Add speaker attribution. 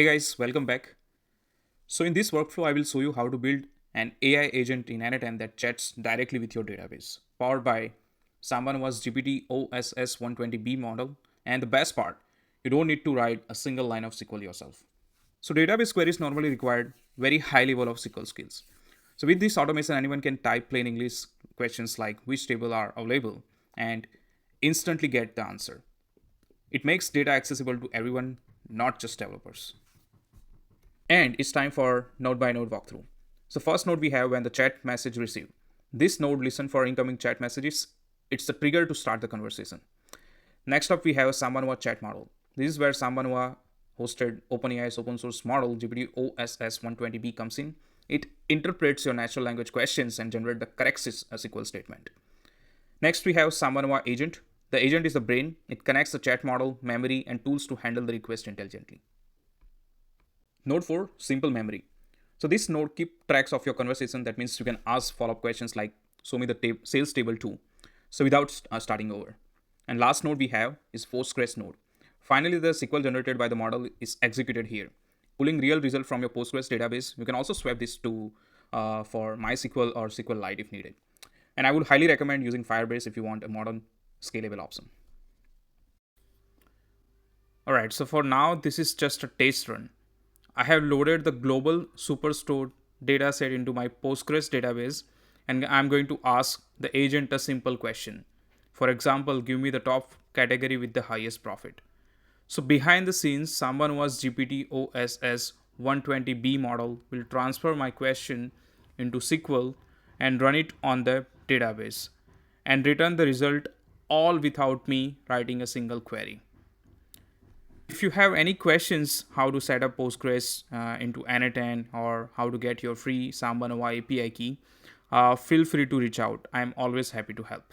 Speaker 1: Hey guys, welcome back. So in this workflow, I will show you how to build an AI agent in Anytime that chats directly with your database, powered by SambaNova's GPT OSS 120B model. And the best part, you don't need to write a single line of SQL yourself. So database queries normally require very high level of SQL skills. So with this automation, anyone can type plain English questions like which table are available and instantly get the answer. It makes data accessible to everyone, not just developers. And it's time for node by node walkthrough. So first node we have when the chat message received. This node listen for incoming chat messages. It's the trigger to start the conversation. Next up we have a SambaNova chat model. This is where SambaNova hosted OpenAI's open source model GPT OSS 120B comes in. It interprets your natural language questions and generates the correct SQL statement. Next we have SambaNova agent. The agent is the brain. It connects the chat model, memory, and tools to handle the request intelligently. Node 4, simple memory. So this node keep tracks of your conversation. That means you can ask follow-up questions like show me the sales table too. So without starting over. And last node we have is Postgres node. Finally, the SQL generated by the model is executed here, pulling real result from your Postgres database. You can also swap this to for MySQL or SQLite if needed. And I would highly recommend using Firebase if you want a modern scalable option. All right, so for now, this is just a test run. I have loaded the global superstore dataset into my Postgres database, and I'm going to ask the agent a simple question. For example, give me the top category with the highest profit. So behind the scenes, someone was GPT OSS 120B model will transfer my question into SQL and run it on the database and return the result all without me writing a single query. If you have any questions how to set up Postgres into N10 or how to get your free SambaNova API key, feel free to reach out. I'm always happy to help.